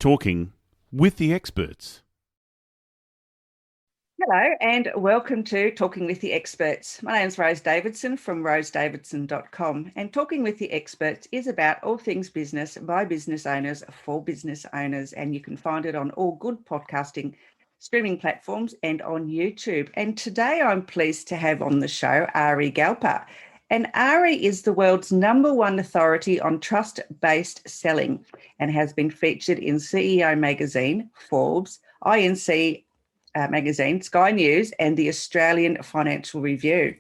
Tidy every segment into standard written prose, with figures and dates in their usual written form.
Talking with the experts. Hello and welcome to Talking with the Experts. My name is Rose Davidson from rosedavidson.com, and Talking with the Experts is about all things business by business owners for business owners, and you can find it on all good podcasting streaming platforms and on YouTube. And today I'm pleased to have on the show Ari Galper. And Ari is the world's #1 authority on trust-based selling and has been featured in CEO Magazine, Forbes, INC magazine, Sky News, and the Australian Financial Review.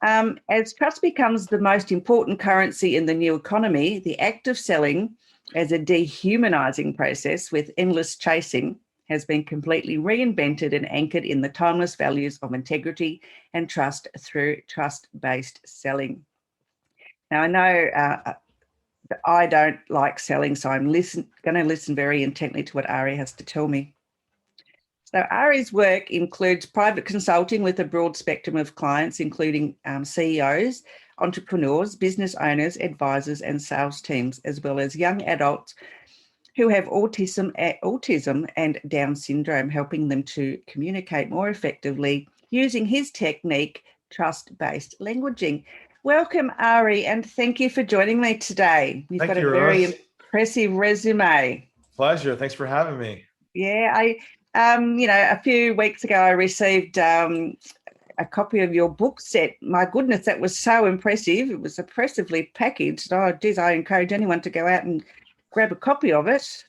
As trust becomes the most important currency in the new economy, the act of selling as a dehumanizing process with endless chasing has been completely reinvented and anchored in the timeless values of integrity and trust through trust-based selling. Now, I know that I don't like selling, so I'm going to listen very intently to what Ari has to tell me. So Ari's work includes private consulting with a broad spectrum of clients, including CEOs, entrepreneurs, business owners, advisors, and sales teams, as well as young adults who have autism and Down syndrome, helping them to communicate more effectively using his technique, trust-based languaging. Welcome, Ari, and thank you for joining me today. You've got a very impressive resume. Pleasure. Thanks for having me. Yeah, a few weeks ago, I received a copy of your book set. My goodness, that was so impressive. It was oppressively packaged. Oh, geez, I encourage anyone to go out and grab a copy of it.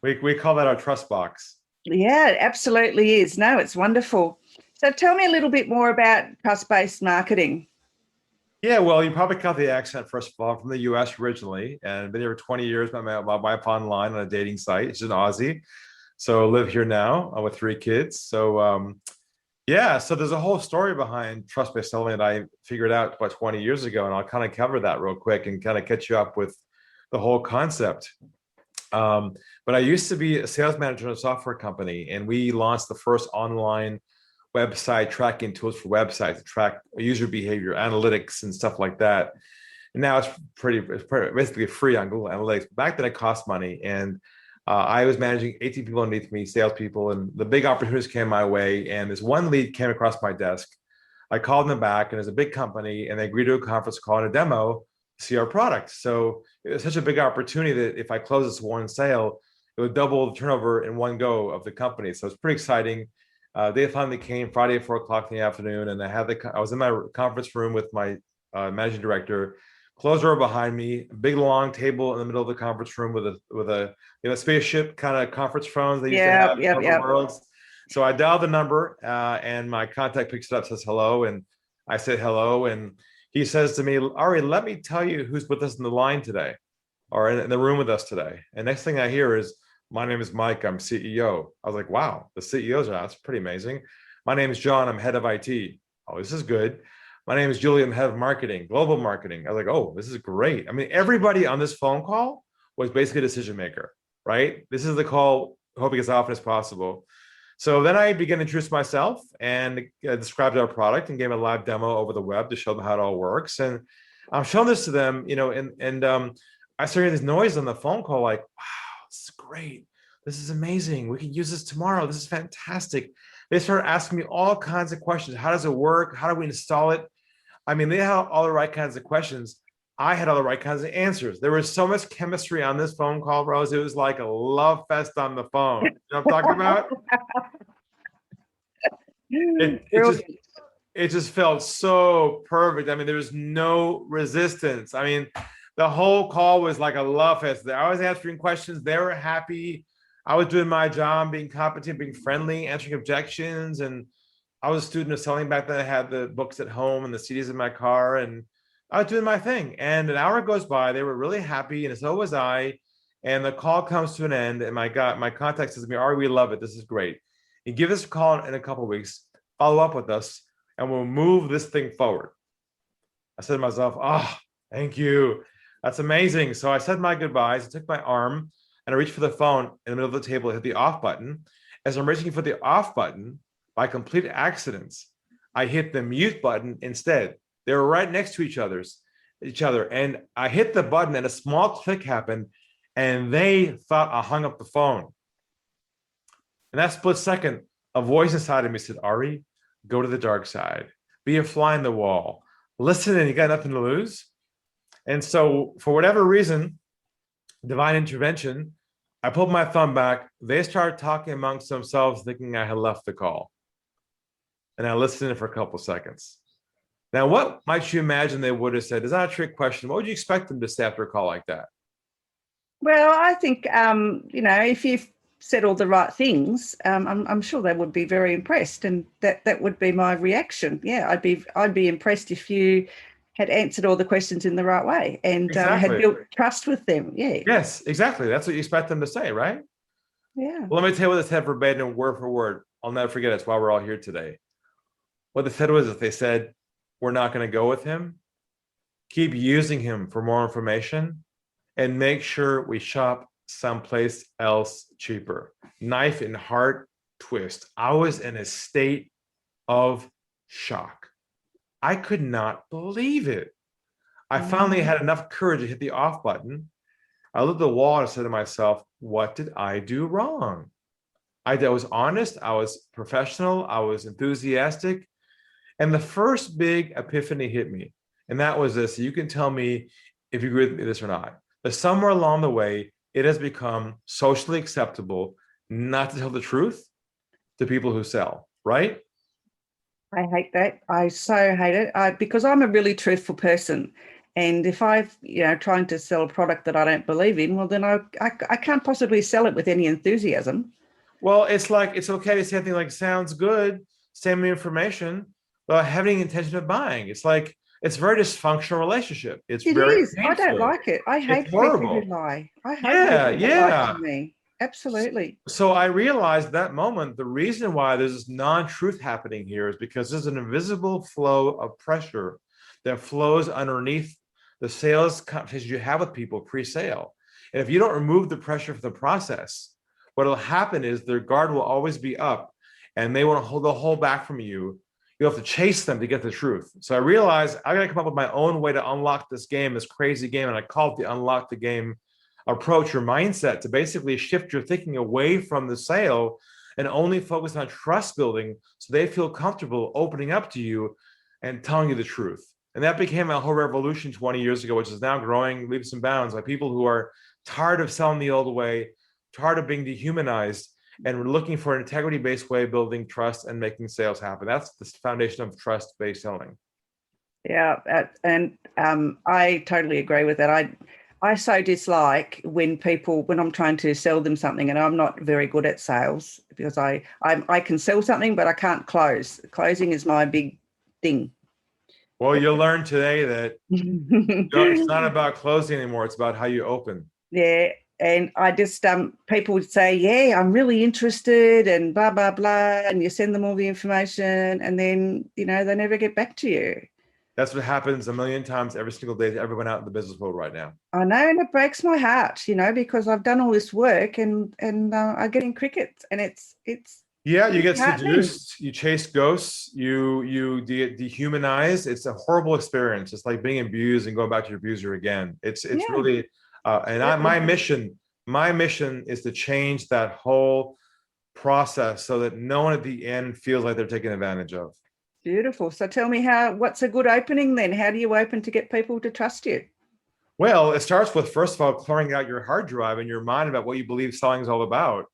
We call that our trust box. Yeah, it absolutely is. No, it's wonderful. So tell me a little bit more about trust-based marketing. Yeah, well, you probably caught the accent, first of all. I'm from the US originally, and been here for 20 years. Met my wife online on a dating site. She's an Aussie. So I live here now with 3 kids. So so there's a whole story behind trust-based selling that I figured out about 20 years ago, and I'll kind of cover that real quick and kind of catch you up with the whole concept. But I used to be a sales manager in a software company, and we launched the first online website tracking tools for websites to track user behavior, analytics, and stuff like that. And now it's basically free on Google Analytics. Back then it cost money, and I was managing 18 people underneath me, salespeople, and the big opportunities came my way. And this one lead came across my desk. I called them back, and there's a big company, and they agreed to a conference call and a demo to see our product. So it was such a big opportunity that if I close this one sale, it would double the turnover in one go of the company. So it's pretty exciting. They finally came Friday at 4 o'clock in the afternoon, and I was in my conference room with my managing director. Closed door behind me, a big long table in the middle of the conference room with a spaceship kind of conference phones they used to have in other worlds. So I dialed the number, and my contact picks it up, says hello, and I said hello, and he says to me, Ari, let me tell you who's with us in the line today, or in the room with us today. And next thing I hear is, my name is Mike, I'm CEO. I was like, wow, the CEOs are out. That's pretty amazing. My name is John, I'm head of IT. Oh, this is good. My name is Julie, I'm head of marketing, global marketing. I was like, oh, this is great. I mean, everybody on this phone call was basically a decision maker, right? This is the call, hoping as often as possible. So then I began to introduce myself and described our product and gave a live demo over the web to show them how it all works. And I'm showing this to them, and I started hearing this noise on the phone call, like, wow, this is great. This is amazing. We can use this tomorrow. This is fantastic. They started asking me all kinds of questions. How does it work? How do we install it? I mean, they had all the right kinds of questions. I had all the right kinds of answers. There was so much chemistry on this phone call, Rose. It was like a love fest on the phone. You know what I'm talking about? It just felt so perfect. I mean, there was no resistance. I mean, the whole call was like a love fest. I was answering questions. They were happy. I was doing my job, being competent, being friendly, answering objections. And I was a student of selling back then. I had the books at home and the CDs in my car, and I was doing my thing. And an hour goes by. They were really happy, and so was I. And the call comes to an end, and my contact says to me, Ari, we love it. This is great. You give us a call in a couple of weeks, follow up with us, and we'll move this thing forward. I said to myself, oh, thank you. That's amazing. So I said my goodbyes. I took my arm, and I reached for the phone in the middle of the table, hit the off button. As I'm reaching for the off button, by complete accidents, I hit the mute button instead. They were right next to each other. And I hit the button, and a small click happened, And they thought I hung up the phone. And that split second, a voice inside of me said, Ari, go to the dark side, be a fly in the wall, listen, and you got nothing to lose. And so, for whatever reason, divine intervention, I pulled my thumb back. They started talking amongst themselves, thinking I had left the call. And I listened for a couple seconds. Now, what might you imagine they would have said? Is that a trick question? What would you expect them to say after a call like that? Well, I think, if you've said all the right things, I'm sure they would be very impressed, and that would be my reaction. Yeah, I'd be impressed if you had answered all the questions in the right way and had built trust with them. Yeah. Yes, exactly. That's what you expect them to say, right? Yeah. Well, let me tell you what they said verbatim, word for word. I'll never forget it. That's why we're all here today. What they said was that they said, we're not going to go with him. Keep using him for more information and make sure we shop someplace else cheaper. Knife in heart twist. I was in a state of shock. I could not believe it. I finally had enough courage to hit the off button. I looked at the wall and said to myself, what did I do wrong? I was honest. I was professional. I was enthusiastic. And the first big epiphany hit me. And that was this. You can tell me if you agree with this or not. But somewhere along the way, it has become socially acceptable not to tell the truth to people who sell, right? I hate that. I so hate it because I'm a really truthful person. And if I've, trying to sell a product that I don't believe in, well, then I can't possibly sell it with any enthusiasm. Well, it's like, it's okay to say something like, sounds good, send me information, but having any intention of buying. It's like, it's a very dysfunctional relationship. It is. Painful. I don't like it. I hate people who lie. I hate people who lie to me. Absolutely. So I realized at that moment, the reason why there's this non-truth happening here is because there's an invisible flow of pressure that flows underneath the sales conversations you have with people pre-sale. And if you don't remove the pressure from the process, what will happen is their guard will always be up and they want to hold back from you. You have to chase them to get the truth. So I realized I got to come up with my own way to unlock this game, this crazy game. And I call it the unlock the game approach or mindset, to basically shift your thinking away from the sale and only focus on trust building so they feel comfortable opening up to you and telling you the truth. And that became a whole revolution 20 years ago, which is now growing leaps and bounds by people who are tired of selling the old way, tired of being dehumanized, and we're looking for an integrity-based way of building trust and making sales happen. That's the foundation of trust-based selling. Yeah, and I totally agree with that. I so dislike when I'm trying to sell them something, and I'm not very good at sales because I can sell something, but I can't close. Closing is my big thing. Well, you'll learn today that it's not about closing anymore. It's about how you open. Yeah. And I just, people would say, yeah, I'm really interested and blah, blah, blah. And you send them all the information and then, they never get back to you. That's what happens a million times every single day to everyone out in the business world right now. I know, and it breaks my heart, because I've done all this work and I get in crickets and it's. Yeah, you get seduced, you chase ghosts, you get dehumanized. It's a horrible experience. It's like being abused and going back to your abuser again. It's really, my mission is to change that whole process so that no one at the end feels like they're taken advantage of. Beautiful. So tell me what's a good opening then? How do you open to get people to trust you? Well, it starts with, first of all, clearing out your hard drive and your mind about what you believe selling is all about.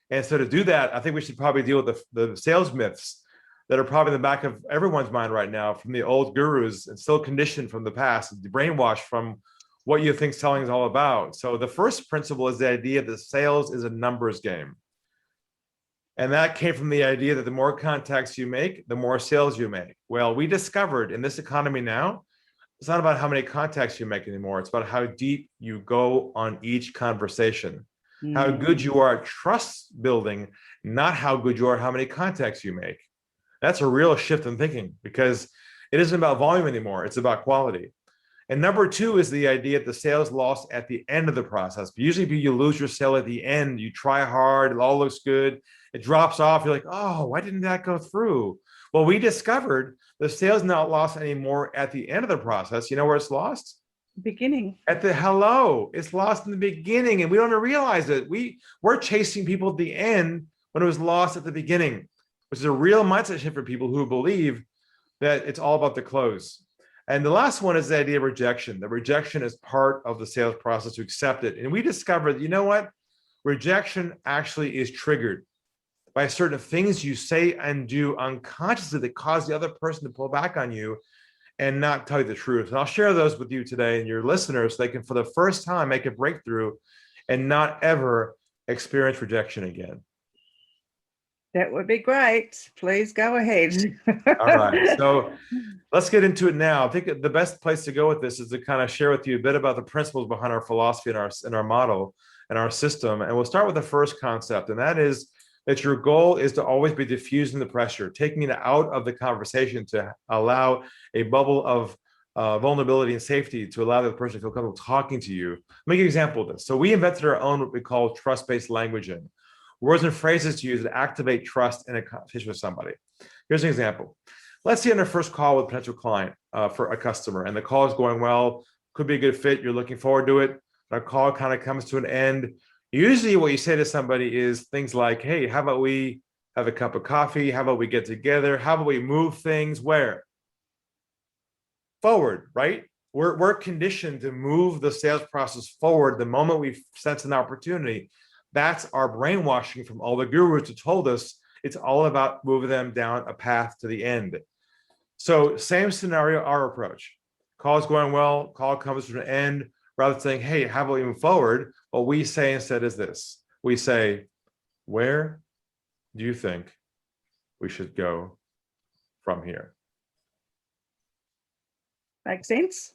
And so to do that, I think we should probably deal with the sales myths that are probably in the back of everyone's mind right now from the old gurus and still conditioned from the past, the brainwash from what you think selling is all about. So the first principle is the idea that sales is a numbers game. And that came from the idea that the more contacts you make, the more sales you make. Well, we discovered in this economy now, it's not about how many contacts you make anymore. It's about how deep you go on each conversation, how good you are at trust building, not how good you are at how many contacts you make. That's a real shift in thinking because it isn't about volume anymore. It's about quality. And number two is the idea that the sales lost at the end of the process. Usually you lose your sale at the end. You try hard, it all looks good. It drops off. You're like, oh, why didn't that go through? Well, we discovered the sales not lost anymore at the end of the process. You know where it's lost? Beginning. At the hello, it's lost in the beginning, and we don't realize it. We're chasing people at the end when it was lost at the beginning, which is a real mindset shift for people who believe that it's all about the close. And the last one is the idea of rejection. The rejection is part of the sales process to accept it. And we discovered that, you know what? Rejection actually is triggered by certain things you say and do unconsciously that cause the other person to pull back on you and not tell you the truth. And I'll share those with you today and your listeners so they can, for the first time, make a breakthrough and not ever experience rejection again. That would be great. Please go ahead. All right. So let's get into it now. I think the best place to go with this is to kind of share with you a bit about the principles behind our philosophy and our model and our system. And we'll start with the first concept, and that is that your goal is to always be diffusing the pressure, taking it out of the conversation to allow a bubble of vulnerability and safety to allow the person to feel comfortable talking to you. Let me give you an example of this. So we invented our own, what we call trust-based languaging. Words and phrases to use that activate trust in a conversation with somebody. Here's an example. Let's say on our first call with a potential client for a customer, and the call is going well, could be a good fit, you're looking forward to it. Our call kind of comes to an end. Usually what you say to somebody is things like, hey, how about we have a cup of coffee? How about we get together? How about we move things where? Forward, right? We're conditioned to move the sales process forward the moment we sense an opportunity. That's our brainwashing from all the gurus who told us it's all about moving them down a path to the end. So same scenario, our approach. Call's going well, call comes to an end. Rather than saying, hey, how about we move forward? What we say instead is this. We say, where do you think we should go from here? Makes sense.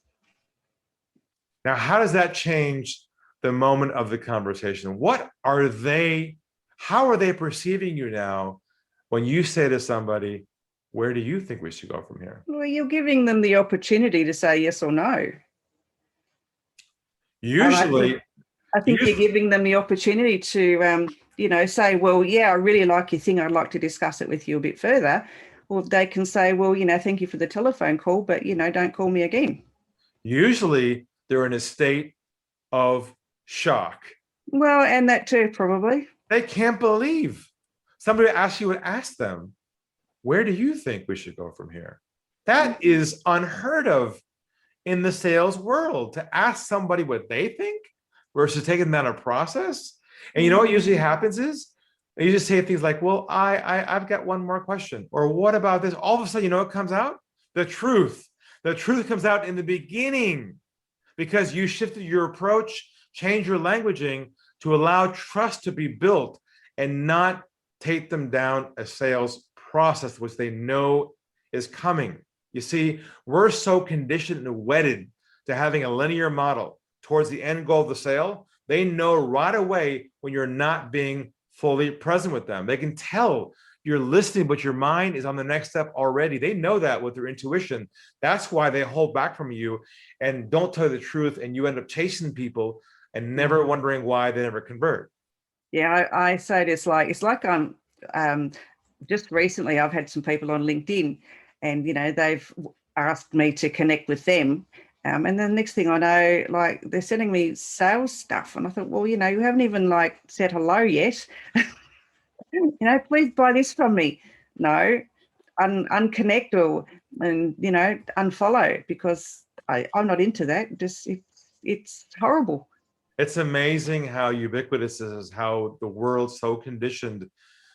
Now, how does that change the moment of the conversation? How are they perceiving you now when you say to somebody, where do you think we should go from here? Well, you're giving them the opportunity to say yes or no. Usually, I think you're giving them the opportunity to, say, well, yeah, I really like your thing. I'd like to discuss it with you a bit further. Or they can say, well, thank you for the telephone call, but, don't call me again. Usually they're in a state of shock. Well, and that too, probably. They can't believe somebody asks you and ask them, where do you think we should go from here? That is unheard of in the sales world, to ask somebody what they think versus taking them down a process. And you know what usually happens is you just say things like, well, I've got one more question, or what about this? All of a sudden, what comes out? The truth. The truth comes out in the beginning because you shifted your approach, changed your languaging to allow trust to be built and not take them down a sales process, which they know is coming. You see, we're so conditioned and wedded to having a linear model towards the end goal of the sale. They know right away when you're not being fully present with them. They can tell you're listening, but your mind is on the next step already. They know that with their intuition. That's why they hold back from you and don't tell you the truth. And you end up chasing people and never wondering why they never convert. Yeah, I say it's like I'm just recently I've had some people on LinkedIn, and they've asked me to connect with them, and then the next thing I know, they're sending me sales stuff, and I thought, well, you haven't even said hello yet. Please buy this from me. No, unconnect and unfollow, because I'm not into that. Just it's horrible. It's amazing how ubiquitous this is, how the world's so conditioned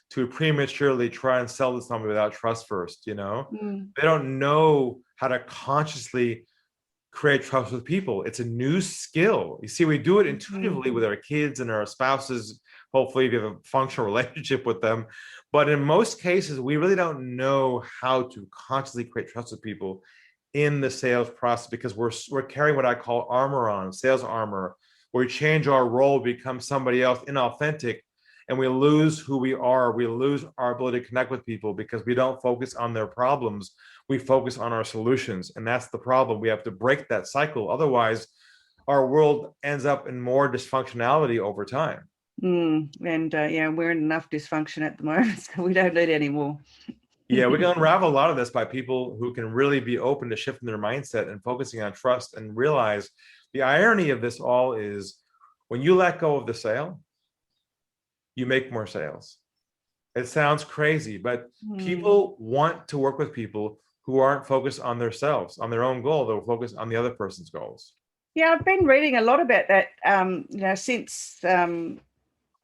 to prematurely try and sell to somebody without trust first. They don't know how to consciously create trust with people. It's a new skill. You see, we do it intuitively with our kids and our spouses. Hopefully if you have a functional relationship with them. But in most cases, we really don't know how to consciously create trust with people in the sales process, because we're carrying what I call armor on, sales armor, where we change our role, become somebody else, inauthentic, and we lose who we are. We lose our ability to connect with people because we don't focus on their problems. We focus on our solutions. And that's the problem. We have to break that cycle. Otherwise, our world ends up in more dysfunctionality over time. And we're in enough dysfunction at the moment, so we don't need any more. Yeah, we can unravel a lot of this by people who can really be open to shifting their mindset and focusing on trust and realize The irony of this all is when you let go of the sale, you make more sales. It sounds crazy, but people want to work with people who aren't focused on themselves, on their own goal. They're focused on the other person's goals. Yeah, I've been reading a lot about that, since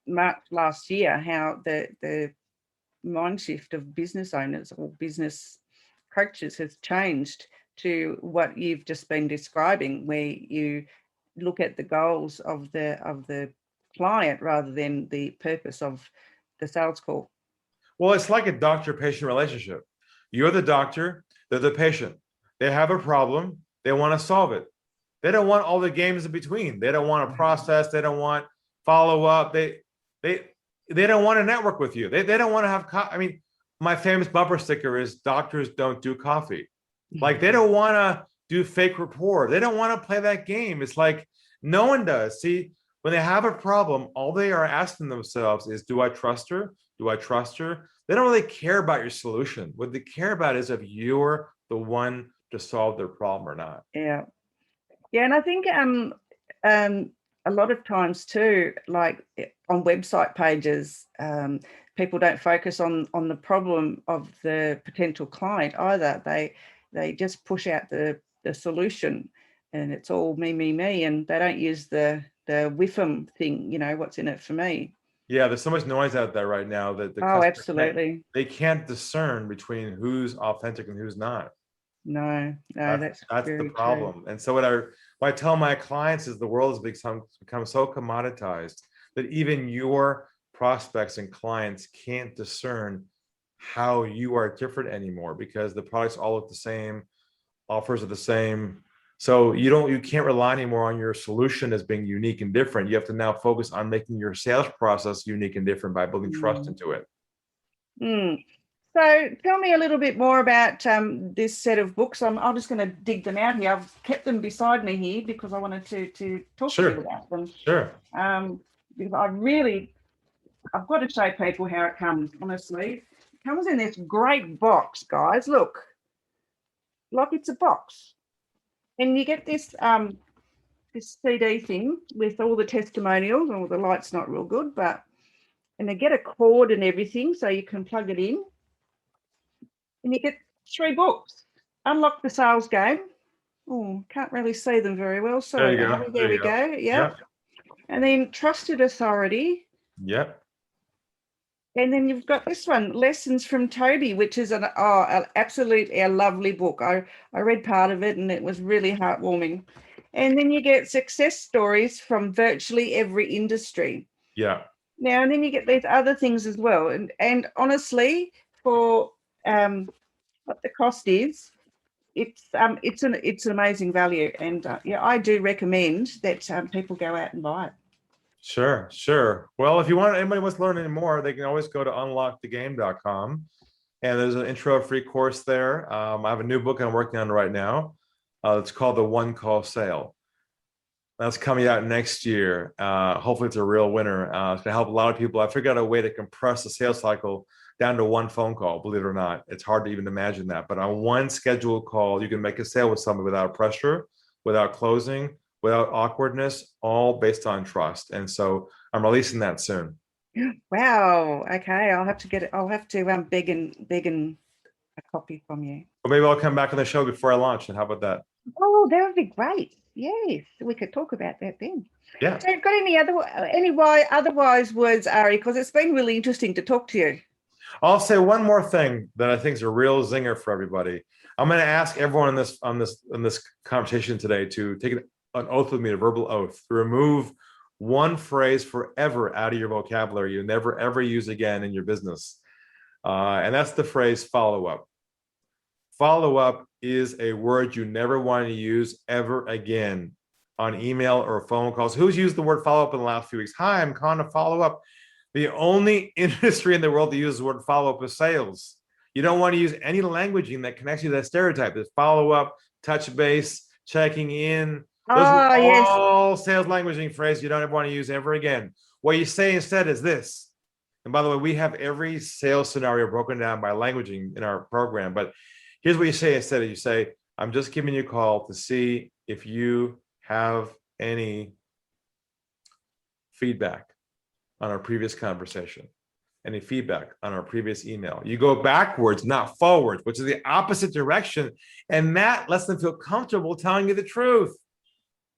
March last year, how the mind shift of business owners or business coaches has changed to what you've just been describing, where you look at the goals of the client rather than the purpose of the sales call. Well, it's like a doctor-patient relationship. You're the doctor, they're the patient. They have a problem, they want to solve it. They don't want all the games in between. They don't want to process, they don't want follow-up. They don't want to network with you. They don't want to have I mean, my famous bumper sticker is doctors don't do coffee. Like, they don't want to do fake rapport. They don't want to play that game. It's like no one does. See, when they have a problem, all they are asking themselves is, do I trust her? Do I trust her? They don't really care about your solution. What they care about is if you're the one to solve their problem or not. Yeah. Yeah. And I think a lot of times too, like on website pages, people don't focus on the problem of the potential client either. They just push out the solution, and it's all me, and they don't use the WIFM thing, what's in it for me. Yeah, there's so much noise out there right now that absolutely, they can't discern between who's authentic and who's not. No, that's the problem. True. And so what I tell my clients is the world has become so commoditized that even your prospects and clients can't discern how you are different anymore, because the products all look the same, offers are the same. So you can't rely anymore on your solution as being unique and different. You have to now focus on making your sales process unique and different by building trust into it. So tell me a little bit more about this set of books. I'm just going to dig them out here. I've kept them beside me here because I wanted to talk to you about them. Sure. Because I've got to show people how it comes, honestly. It comes in this great box, guys. Look, like it's a box. And you get this this CD thing with all the testimonials. Oh, the light's not real good, and they get a cord and everything so you can plug it in. And you get 3 books. Unlock the Sales Game. Oh, can't really see them very well. So there we go. Yep. And then Trusted Authority. Yep. And then you've got this one, Lessons from Toby, which is absolutely a lovely book. I read part of it and it was really heartwarming. And then you get success stories from virtually every industry. Yeah. Now, and then you get these other things as well. And honestly, for what the cost is, it's an amazing value. And I do recommend that people go out and buy it. Sure. Well, if anybody wants to learn any more, they can always go to unlockthegame.com, and there's an intro free course there. I have a new book I'm working on right now. It's called The One Call Sale. That's coming out next year. Hopefully it's a real winner. It's going to help a lot of people. I figured out a way to compress the sales cycle down to 1 phone call, believe it or not. It's hard to even imagine that. But on 1 scheduled call, you can make a sale with somebody without pressure, without closing, without awkwardness, all based on trust. And so I'm releasing that soon. Wow. Okay. I'll have to get it. I'll have to beg a copy from you. Well, maybe I'll come back on the show before I launch. And how about that? Oh, that would be great. Yes. We could talk about that then. Yeah. So got any otherwise words, Ari? Because it's been really interesting to talk to you. I'll say one more thing that I think is a real zinger for everybody. I'm going to ask everyone on this conversation today to take an oath with me, a verbal oath, to remove one phrase forever out of your vocabulary you never ever use again in your business. And that's the phrase follow up. Follow up is a word you never want to use ever again on email or phone calls. Who's used the word follow up in the last few weeks? Hi, I'm calling to follow up. The only industry in the world that uses the word follow up is sales. You don't want to use any languaging that connects you to that stereotype. There's follow up, touch base, checking in. Those are all sales languaging phrases you don't ever want to use ever again. What you say instead is this. And by the way, we have every sales scenario broken down by languaging in our program. But here's what you say instead. You say, I'm just giving you a call to see if you have any feedback on our previous conversation, any feedback on our previous email. You go backwards, not forwards, which is the opposite direction. And that lets them feel comfortable telling you the truth.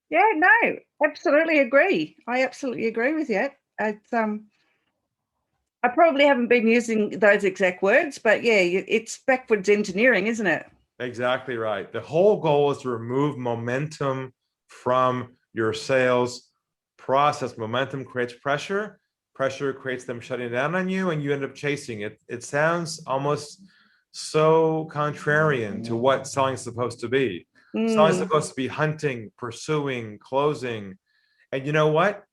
Yeah, no, absolutely agree. I absolutely agree with you. It's, I probably haven't been using those exact words, but yeah, it's backwards engineering, isn't it? Exactly right. The whole goal is to remove momentum from your sales process. Momentum creates pressure. Pressure creates them shutting down on you, and you end up chasing it. It sounds almost so contrarian to what selling is supposed to be. Selling is supposed to be hunting, pursuing, closing. And you know what?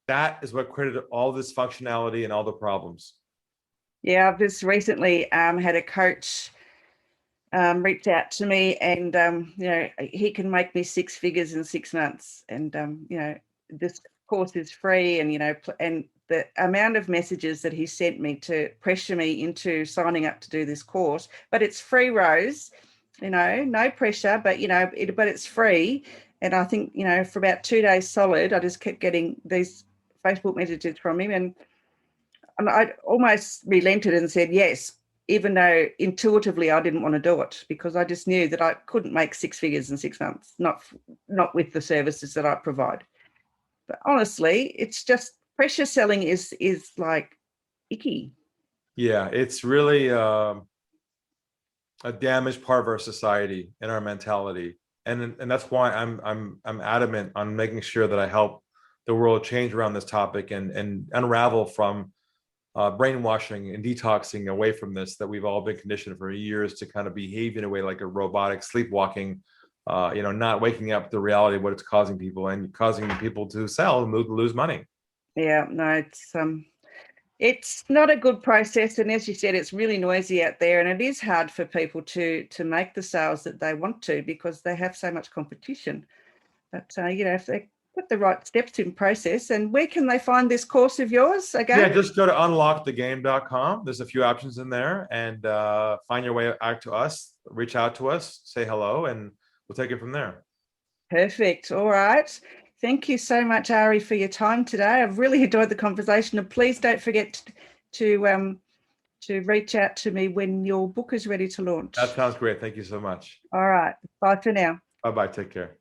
That is what created all this functionality and all the problems. Yeah, I've just recently had a coach reach out to me, and he can make me six figures in 6 months. And this course is free, and and the amount of messages that he sent me to pressure me into signing up to do this course, but it's free, Rose. No pressure, but but it's free. And I think for about 2 days solid, I just kept getting these Facebook messages from him, and I almost relented and said yes, even though intuitively I didn't want to do it, because I just knew that I couldn't make six figures in 6 months, not with the services that I provide. But honestly, it's just pressure selling is like icky. Yeah, it's really a damaged part of our society and our mentality, and that's why I'm adamant on making sure that I help the world change around this topic and unravel from brainwashing and detoxing away from this that we've all been conditioned for years to kind of behave in a way like a robotic sleepwalking, not waking up the reality of what it's causing people and causing people to sell and lose money. Yeah, no, it's not a good process, and as you said, it's really noisy out there, and it is hard for people to make the sales that they want to because they have so much competition. But if they put the right steps in process. And where can they find this course of yours again? Yeah, just go to unlockthegame.com. There's a few options in there, and find your way out to us, reach out to us, say hello, and we'll take it from there. Perfect. All right. Thank you so much, Ari, for your time today. I've really enjoyed the conversation, and please don't forget to reach out to me when your book is ready to launch. That sounds great. Thank you so much. All right. Bye for now. Bye-bye. Take care.